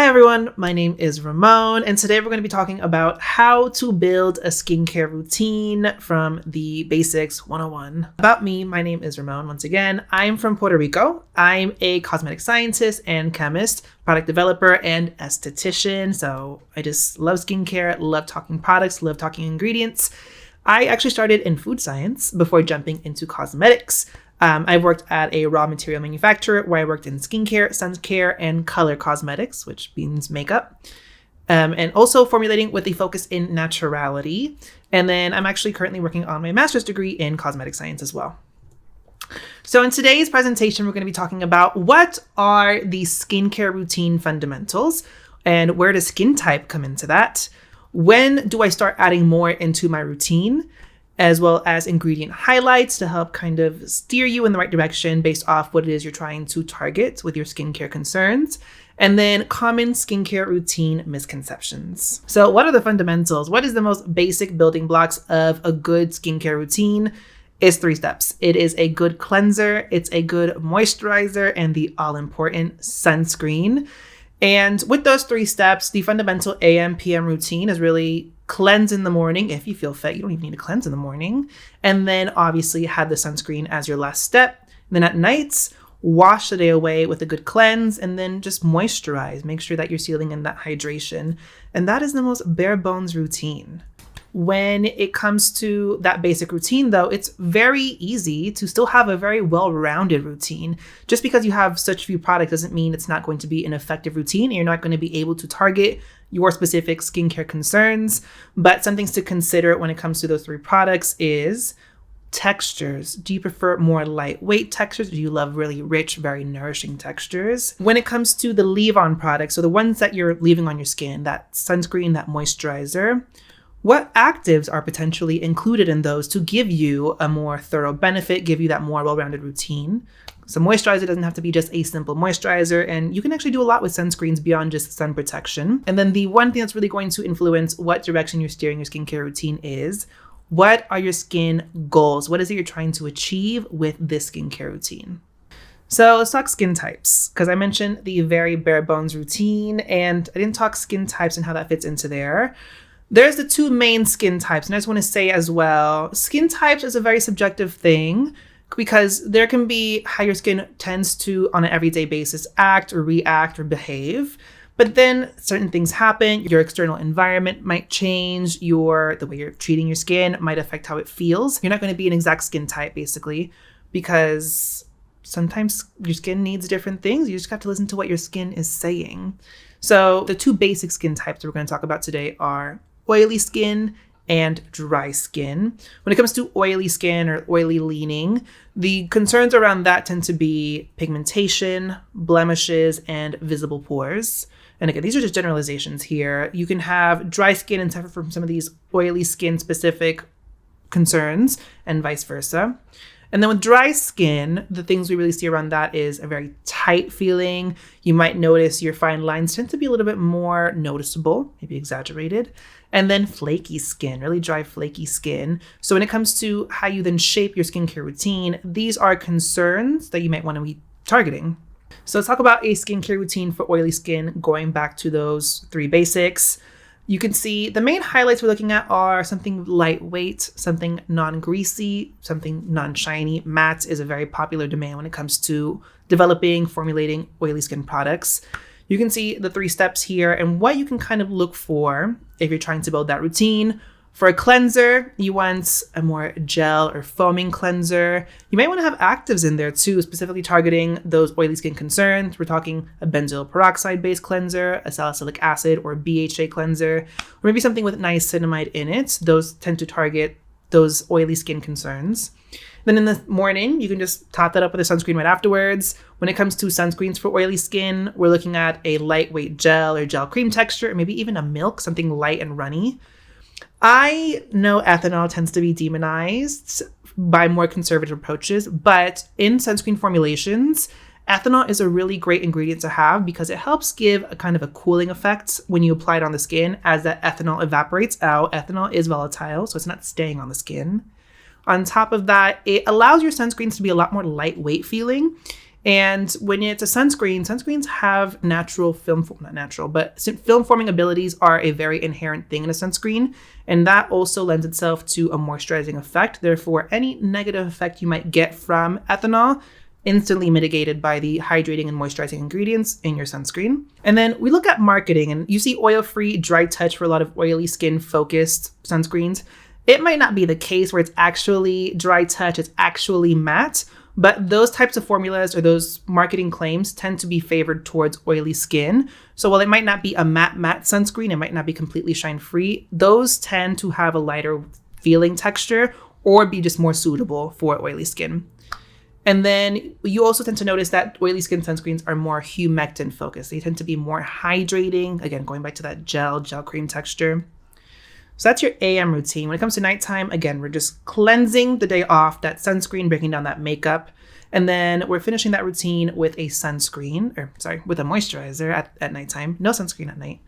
everyone, my name is Ramon, and today we're going to be talking about how to build a skincare routine from the Basics 101. About me, my name is Ramon. Once again, I'm from Puerto Rico. I'm a cosmetic scientist and chemist, product developer, and esthetician. So I just love skincare, love talking products, love talking ingredients. I actually started in food science before jumping into cosmetics. I've worked at a raw material manufacturer where I worked in skincare, sun care, and color cosmetics, which means makeup, and also formulating with a focus in naturality. And then I'm actually currently working on my master's degree in cosmetic science as well. So in today's presentation, we're going to be talking about what are the skincare routine fundamentals and where does skin type come into that? When do I start adding more into my routine? As well as ingredient highlights to help kind of steer you in the right direction based off what it is you're trying to target with your skincare concerns. And then common skincare routine misconceptions. So what are the fundamentals? What is the most basic building blocks of a good skincare routine? It's 3 steps. It is a good cleanser, it's a good moisturizer, and the all-important sunscreen. And with those 3 steps, the fundamental AM, PM routine is really cleanse in the morning. If you feel fit, you don't even need to cleanse in the morning. And then obviously have the sunscreen as your last step. And then at nights, wash the day away with a good cleanse and then just moisturize. Make sure that you're sealing in that hydration. And that is the most bare bones routine. When it comes to that basic routine, though, it's very easy to still have a very well-rounded routine. Just because you have such few products doesn't mean it's not going to be an effective routine and you're not going to be able to target your specific skincare concerns. But some things to consider when it comes to those 3 products is textures. Do you prefer more lightweight textures? Do you love really rich, very nourishing textures? When it comes to the leave-on products, so the ones that you're leaving on your skin, that sunscreen, that moisturizer, what actives are potentially included in those to give you a more thorough benefit, give you that more well-rounded routine? So moisturizer doesn't have to be just a simple moisturizer, and you can actually do a lot with sunscreens beyond just sun protection. And then the one thing that's really going to influence what direction you're steering your skincare routine is, what are your skin goals? What is it you're trying to achieve with this skincare routine? So let's talk skin types, because I mentioned the very bare bones routine, and I didn't talk skin types and how that fits into there. There's the 2 main skin types. And I just want to say as well, skin types is a very subjective thing because there can be how your skin tends to, on an everyday basis, act or react or behave. But then certain things happen. Your external environment might change. The way you're treating your skin might affect how it feels. You're not going to be an exact skin type, basically, because sometimes your skin needs different things. You just have to listen to what your skin is saying. So the 2 basic skin types that we're going to talk about today are oily skin and dry skin. When it comes to oily skin or oily leaning, the concerns around that tend to be pigmentation, blemishes, and visible pores. And again, these are just generalizations here. You can have dry skin and suffer from some of these oily skin specific concerns and vice versa. And then with dry skin, the things we really see around that is a very tight feeling. You might notice your fine lines tend to be a little bit more noticeable, maybe exaggerated. And then flaky skin, really dry, flaky skin. So when it comes to how you then shape your skincare routine, these are concerns that you might want to be targeting. So let's talk about a skincare routine for oily skin, going back to those 3 basics. You can see the main highlights we're looking at are something lightweight, something non-greasy, something non-shiny. Matte is a very popular demand when it comes to developing, formulating oily skin products. You can see the 3 steps here and what you can kind of look for if you're trying to build that routine. For a cleanser, you want a more gel or foaming cleanser. You might want to have actives in there too, specifically targeting those oily skin concerns. We're talking a benzoyl peroxide-based cleanser, a salicylic acid or BHA cleanser, or maybe something with niacinamide in it. Those tend to target those oily skin concerns. Then in the morning, you can just top that up with a sunscreen right afterwards. When it comes to sunscreens for oily skin, we're looking at a lightweight gel or gel cream texture, or maybe even a milk, something light and runny. I know ethanol tends to be demonized by more conservative approaches, but in sunscreen formulations, ethanol is a really great ingredient to have because it helps give a kind of a cooling effect when you apply it on the skin. As that ethanol evaporates out, ethanol is volatile, so it's not staying on the skin. On top of that, it allows your sunscreens to be a lot more lightweight feeling. And when it's a sunscreen, sunscreens have natural not natural, but film forming abilities are a very inherent thing in a sunscreen. And that also lends itself to a moisturizing effect. Therefore, any negative effect you might get from ethanol instantly mitigated by the hydrating and moisturizing ingredients in your sunscreen. And then we look at marketing, and you see oil-free, dry touch for a lot of oily skin focused sunscreens. It might not be the case where it's actually dry touch, it's actually matte, but those types of formulas or those marketing claims tend to be favored towards oily skin. So while it might not be a matte sunscreen, it might not be completely shine free, those tend to have a lighter feeling texture or be just more suitable for oily skin. And then you also tend to notice that oily skin sunscreens are more humectant focused. They tend to be more hydrating. Again, going back to that gel cream texture. So that's your AM routine. When it comes to nighttime, again, we're just cleansing the day off, that sunscreen, breaking down that makeup. And then we're finishing that routine with a with a moisturizer at nighttime. No sunscreen at night.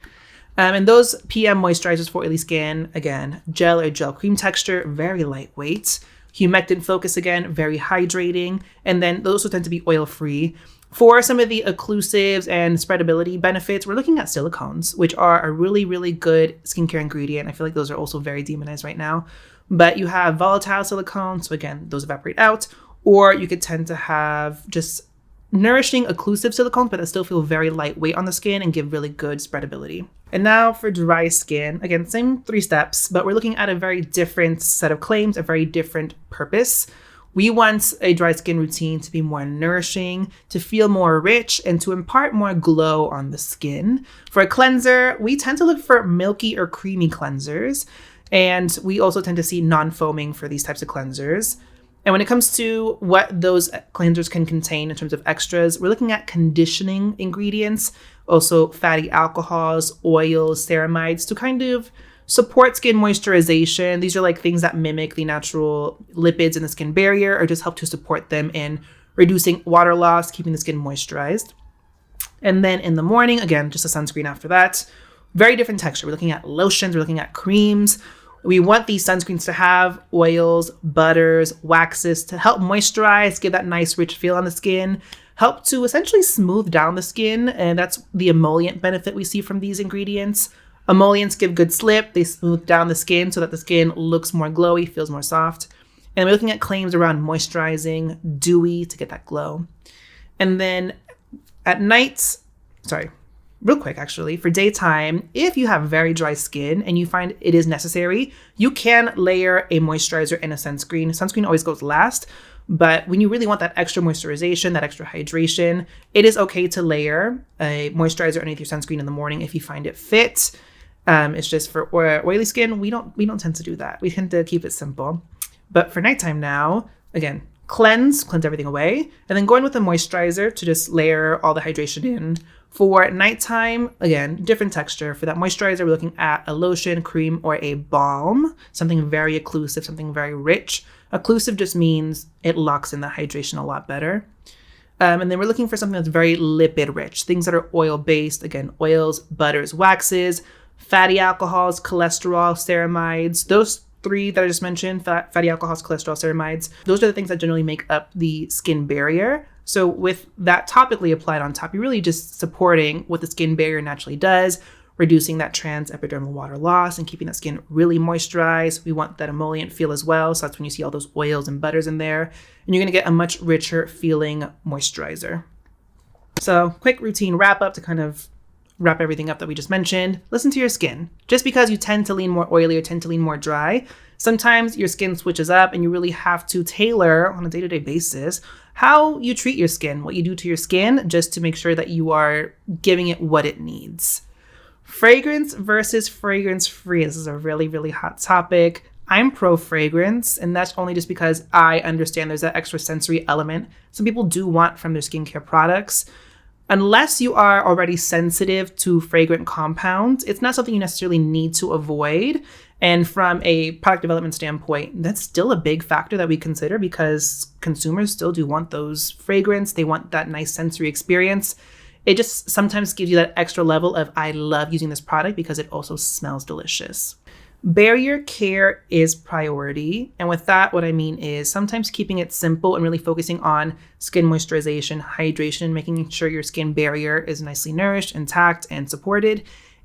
And those PM moisturizers for oily skin, again, gel cream texture, very lightweight. Humectant focus, again, very hydrating. And then those also tend to be oil-free. For some of the occlusives and spreadability benefits, we're looking at silicones, which are a really, really good skincare ingredient. I feel like those are also very demonized right now. But you have volatile silicones, so again, those evaporate out. Or you could tend to have just nourishing occlusive silicones, but that still feel very lightweight on the skin and give really good spreadability. And now for dry skin, again, same 3 steps, but we're looking at a very different set of claims, a very different purpose. We want a dry skin routine to be more nourishing, to feel more rich, and to impart more glow on the skin. For a cleanser, we tend to look for milky or creamy cleansers, and we also tend to see non-foaming for these types of cleansers. And when it comes to what those cleansers can contain in terms of extras, we're looking at conditioning ingredients, also fatty alcohols, oils, ceramides to kind of support skin moisturization. These are like things that mimic the natural lipids in the skin barrier or just help to support them in reducing water loss, keeping the skin moisturized. And then in the morning, again, just a sunscreen after that. Very different texture. We're looking at lotions, we're looking at creams. We want these sunscreens to have oils, butters, waxes to help moisturize, give that nice rich feel on the skin, help to essentially smooth down the skin. And that's the emollient benefit we see from these ingredients. Emollients give good slip. They smooth down the skin so that the skin looks more glowy, feels more soft. And we're looking at claims around moisturizing, dewy to get that glow. And then at night, real quick, actually, for daytime, if you have very dry skin and you find it is necessary, you can layer a moisturizer and a sunscreen. Sunscreen always goes last, but when you really want that extra moisturization, that extra hydration, it is okay to layer a moisturizer underneath your sunscreen in the morning if you find it fit. It's just for oily skin, we don't tend to do that. We tend to keep it simple. But for nighttime now, again, cleanse everything away, and then go in with a moisturizer to just layer all the hydration in. For nighttime, again, different texture. For that moisturizer, we're looking at a lotion, cream, or a balm, something very occlusive, something very rich. Occlusive just means it locks in the hydration a lot better. And then we're looking for something that's very lipid rich, things that are oil-based, again, oils, butters, waxes, fatty alcohols, cholesterol, ceramides. Those 3 that I just mentioned, fatty alcohols, cholesterol, ceramides, those are the things that generally make up the skin barrier. So with that topically applied on top, you're really just supporting what the skin barrier naturally does, reducing that transepidermal water loss and keeping that skin really moisturized. We want that emollient feel as well. So that's when you see all those oils and butters in there. And you're going to get a much richer feeling moisturizer. So quick routine wrap up to kind of wrap everything up that we just mentioned. Listen to your skin. Just because you tend to lean more oily or tend to lean more dry, sometimes your skin switches up and you really have to tailor on a day-to-day basis how you treat your skin, what you do to your skin, just to make sure that you are giving it what it needs. Fragrance versus fragrance-free. This is a really, really hot topic. I'm pro fragrance, and that's only just because I understand there's that extra sensory element some people do want from their skincare products. Unless you are already sensitive to fragrant compounds, it's not something you necessarily need to avoid. And from a product development standpoint, that's still a big factor that we consider because consumers still do want those fragrance. They want that nice sensory experience. It just sometimes gives you that extra level of, I love using this product because it also smells delicious. Barrier care is priority. And with that, what I mean is sometimes keeping it simple and really focusing on skin moisturization, hydration, making sure your skin barrier is nicely nourished, intact, and supported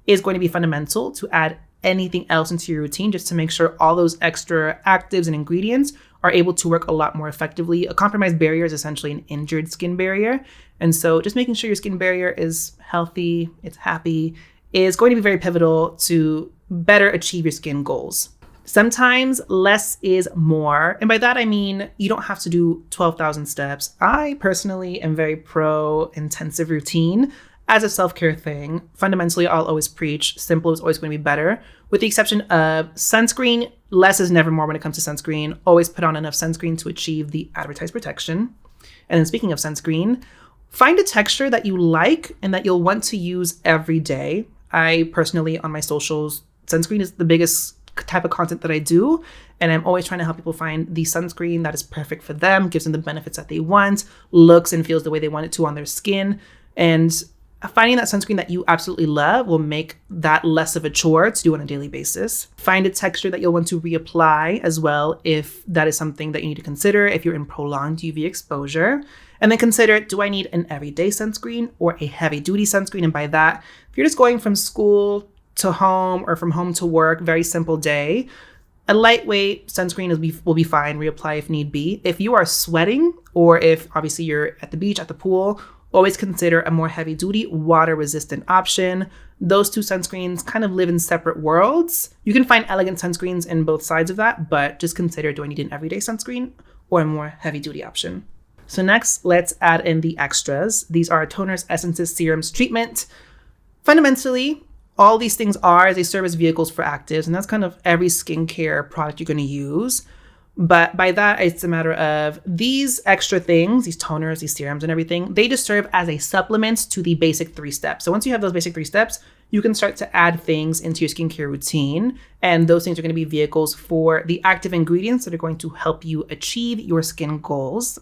is going to be fundamental to add anything else into your routine, just to make sure all those extra actives and ingredients are able to work a lot more effectively. A compromised barrier is essentially an injured skin barrier. And so just making sure your skin barrier is healthy, it's happy, is going to be very pivotal to better achieve your skin goals. Sometimes less is more. And by that, I mean, you don't have to do 12,000 steps. I personally am very pro intensive routine as a self-care thing. Fundamentally, I'll always preach simple is always going to be better, with the exception of sunscreen. Less is never more when it comes to sunscreen. Always put on enough sunscreen to achieve the advertised protection. And then speaking of sunscreen, find a texture that you like and that you'll want to use every day. I personally, on my socials, sunscreen is the biggest type of content that I do. And I'm always trying to help people find the sunscreen that is perfect for them, gives them the benefits that they want, looks and feels the way they want it to on their skin. And finding that sunscreen that you absolutely love will make that less of a chore to do on a daily basis. Find a texture that you'll want to reapply as well, if that is something that you need to consider if you're in prolonged UV exposure. And then consider, do I need an everyday sunscreen or a heavy duty sunscreen? And by that, if you're just going from school to home or from home to work, very simple day, a lightweight sunscreen will be fine, reapply if need be. If you are sweating, or if obviously you're at the beach, at the pool, always consider a more heavy duty water resistant option. Those two sunscreens kind of live in separate worlds. You can find elegant sunscreens in both sides of that, but just consider, do I need an everyday sunscreen or a more heavy duty option? So next, let's add in the extras. These are toners, essences, serums, treatment. Fundamentally, all these things they serve as vehicles for actives, and that's kind of every skincare product you're going to use. But by that, it's a matter of these extra things, these toners, these serums and everything, they just serve as a supplement to the basic 3 steps. So once you have those basic 3 steps, you can start to add things into your skincare routine. And those things are going to be vehicles for the active ingredients that are going to help you achieve your skin goals.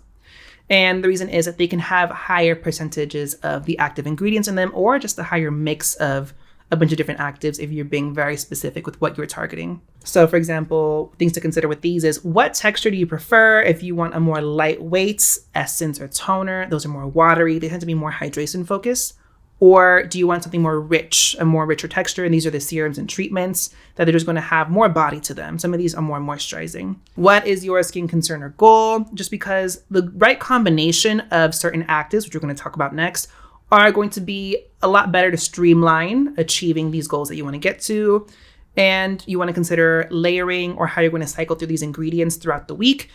And the reason is that they can have higher percentages of the active ingredients in them, or just a higher mix of a bunch of different actives if you're being very specific with what you're targeting. So for example, things to consider with these is, what texture do you prefer? If you want a more lightweight essence or toner, those are more watery. They tend to be more hydration focused. Or do you want something more rich, a more richer texture? And these are the serums and treatments that are just going to have more body to them. Some of these are more moisturizing. What is your skin concern or goal? Just because the right combination of certain actives, which we're going to talk about next, are going to be a lot better to streamline achieving these goals that you want to get to. And you want to consider layering or how you're going to cycle through these ingredients throughout the week,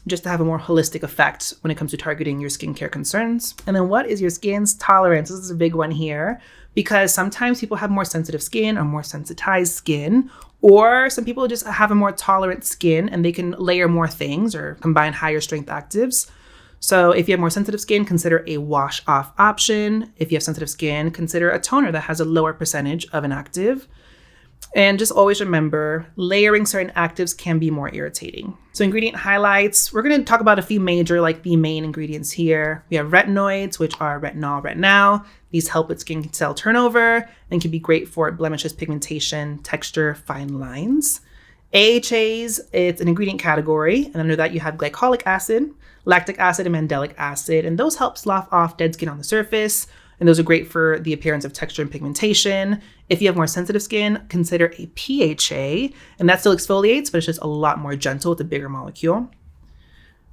just to have a more holistic effect when it comes to targeting your skincare concerns. And then what is your skin's tolerance? This is a big one here, because sometimes people have more sensitive skin or more sensitized skin, or some people just have a more tolerant skin and they can layer more things or combine higher strength actives. So if you have more sensitive skin, consider a wash off option. If you have sensitive skin, consider a toner that has a lower percentage of an active. And just always remember, layering certain actives can be more irritating. So ingredient highlights, we're going to talk about a few major, like the main ingredients here. We have retinoids, which are retinol, retinal. These help with skin cell turnover and can be great for blemishes, pigmentation, texture, fine lines. AHAs, it's an ingredient category. And under that, you have glycolic acid, lactic acid, and mandelic acid. And those help slough off dead skin on the surface. And those are great for the appearance of texture and pigmentation. If you have more sensitive skin, consider a PHA, and that still exfoliates, but it's just a lot more gentle with a bigger molecule.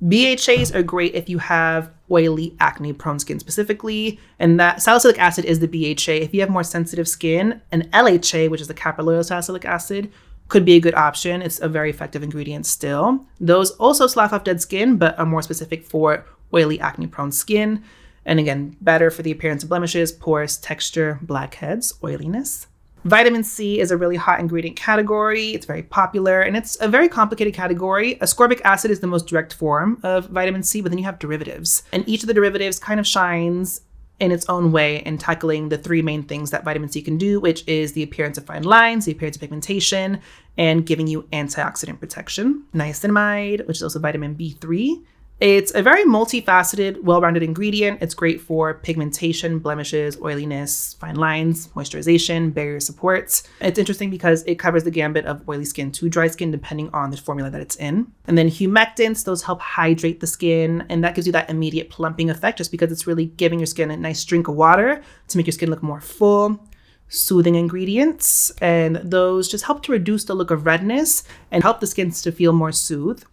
BHAs are great if you have oily, acne-prone skin specifically, and that salicylic acid is the BHA. If you have more sensitive skin, an LHA, which is the caprylyl salicylic acid, could be a good option. It's a very effective ingredient still. Those also slough off dead skin, but are more specific for oily, acne-prone skin. And again, better for the appearance of blemishes, pores, texture, blackheads, oiliness. Vitamin C is a really hot ingredient category. It's very popular and it's a very complicated category. Ascorbic acid is the most direct form of vitamin C, but then you have derivatives. And each of the derivatives kind of shines in its own way in tackling the 3 main things that vitamin C can do, which is the appearance of fine lines, the appearance of pigmentation, and giving you antioxidant protection. Niacinamide, which is also vitamin B3, It's a very multifaceted, well-rounded ingredient. It's great for pigmentation, blemishes, oiliness, fine lines, moisturization, barrier supports. It's interesting because it covers the gambit of oily skin to dry skin depending on the formula that it's in. And then humectants, those help hydrate the skin, and that gives you that immediate plumping effect just because it's really giving your skin a nice drink of water to make your skin look more full. Soothing ingredients, and those just help to reduce the look of redness and help the skin to feel more soothed.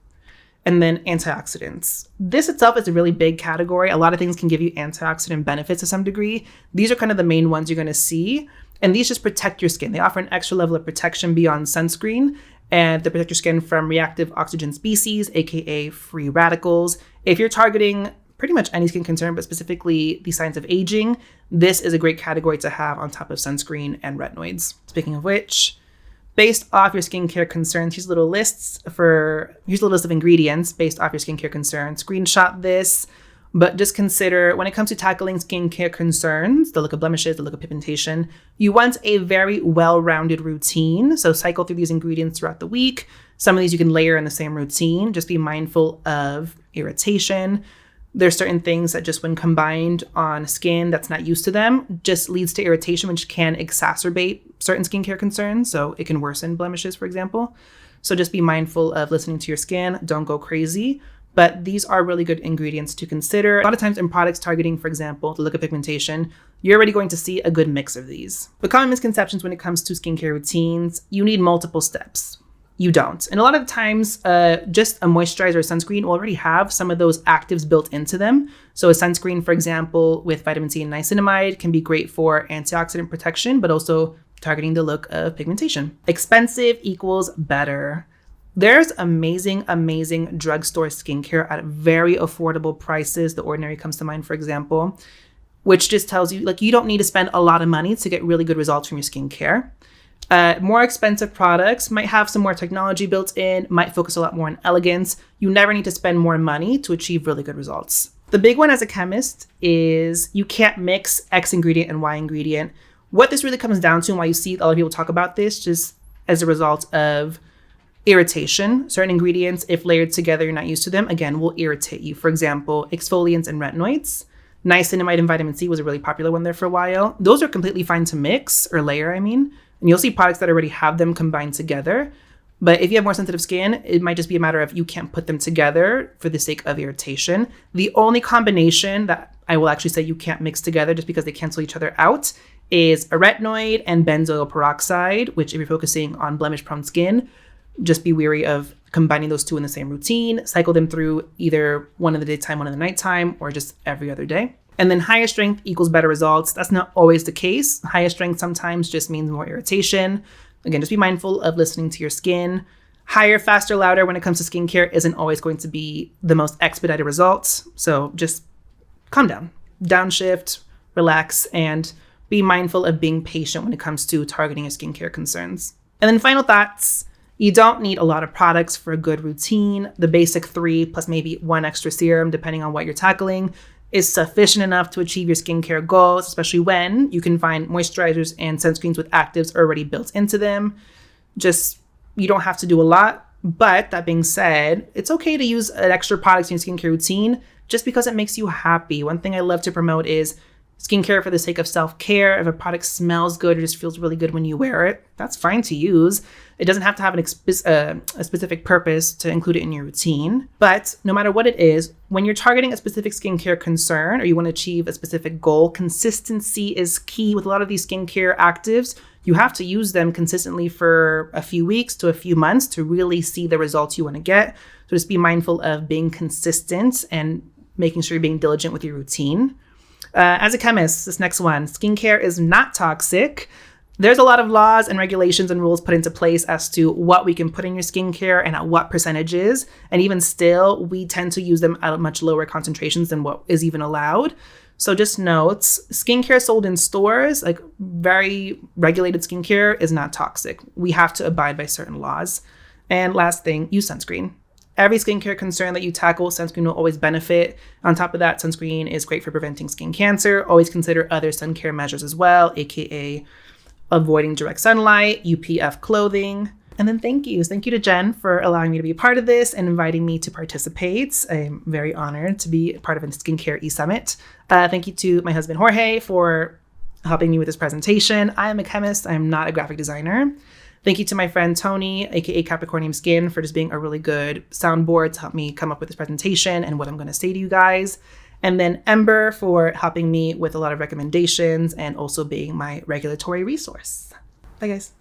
And then antioxidants. This itself is a really big category. A lot of things can give you antioxidant benefits to some degree. These are kind of the main ones you're going to see. And these just protect your skin. They offer an extra level of protection beyond sunscreen. And they protect your skin from reactive oxygen species, aka free radicals. If you're targeting pretty much any skin concern, but specifically the signs of aging, this is a great category to have on top of sunscreen and retinoids. Speaking of which, based off your skincare concerns, here's a list of ingredients based off your skincare concerns. Screenshot this, but just consider when it comes to tackling skincare concerns, the look of blemishes, the look of pigmentation, you want a very well-rounded routine. So cycle through these ingredients throughout the week. Some of these you can layer in the same routine. Just be mindful of irritation. There's certain things that just when combined on skin that's not used to them, just leads to irritation, which can exacerbate certain skincare concerns. So it can worsen blemishes, for example. So just be mindful of listening to your skin. Don't go crazy. But these are really good ingredients to consider. A lot of times in products targeting, for example, the look of pigmentation, you're already going to see a good mix of these. But common misconceptions when it comes to skincare routines, you need multiple steps. You don't. And a lot of times, just a moisturizer or sunscreen will already have some of those actives built into them. So a sunscreen, for example, with vitamin C and niacinamide can be great for antioxidant protection, but also targeting the look of pigmentation. Expensive equals better. There's amazing drugstore skincare at very affordable prices. The Ordinary comes to mind, for example, which just tells you like you don't need to spend a lot of money to get really good results from your skincare. More expensive products might have some more technology built in, might focus a lot more on elegance. You never need to spend more money to achieve really good results. The big one as a chemist is you can't mix X ingredient and Y ingredient. What this really comes down to, and why you see a lot of people talk about this, just as a result of irritation. Certain ingredients, if layered together, you're not used to them, again, will irritate you. For example, exfoliants and retinoids. Niacinamide and vitamin C was a really popular one there for a while. Those are completely fine to mix or layer, And you'll see products that already have them combined together. But if you have more sensitive skin, it might just be a matter of you can't put them together for the sake of irritation. The only combination that I will actually say you can't mix together just because they cancel each other out is a retinoid and benzoyl peroxide, which if you're focusing on blemish-prone skin, just be wary of combining those two in the same routine. Cycle them through either one in the daytime, one in the nighttime, or just every other day. And then higher strength equals better results. That's not always the case. Higher strength sometimes just means more irritation. Again, just be mindful of listening to your skin. Higher, faster, louder when it comes to skincare isn't always going to be the most expedited results. So just calm down, downshift, relax, and be mindful of being patient when it comes to targeting your skincare concerns. And then final thoughts. You don't need a lot of products for a good routine. The basic 3 plus maybe 1 extra serum, depending on what you're tackling, is sufficient enough to achieve your skincare goals, especially when you can find moisturizers and sunscreens with actives already built into them. You don't have to do a lot, but that being said, it's okay to use an extra product in your skincare routine just because it makes you happy. One thing I love to promote is skincare for the sake of self-care. If a product smells good or just feels really good when you wear it, that's fine to use. It doesn't have to have a specific purpose to include it in your routine. But no matter what it is, when you're targeting a specific skincare concern or you want to achieve a specific goal, consistency is key. With a lot of these skincare actives, you have to use them consistently for a few weeks to a few months to really see the results you want to get. So just be mindful of being consistent and making sure you're being diligent with your routine. As a chemist, this next one, skincare is not toxic. There's a lot of laws and regulations and rules put into place as to what we can put in your skincare and at what percentages. And even still, we tend to use them at much lower concentrations than what is even allowed. So just notes, skincare sold in stores, like very regulated skincare, is not toxic. We have to abide by certain laws. And last thing, use sunscreen. Every skincare concern that you tackle, sunscreen will always benefit. On top of that, sunscreen is great for preventing skin cancer. Always consider other sun care measures as well, aka avoiding direct sunlight, UPF clothing. And then thank you to Jen for allowing me to be a part of this and inviting me to participate. I'm very honored to be part of a skincare e-summit. Thank you to my husband Jorge for helping me with this presentation. I am a chemist. I'm not a graphic designer. Thank you to my friend Tony, aka Capricornium Skin, for just being a really good soundboard to help me come up with this presentation and what I'm going to say to you guys. And then Ember for helping me with a lot of recommendations and also being my regulatory resource. Bye, guys.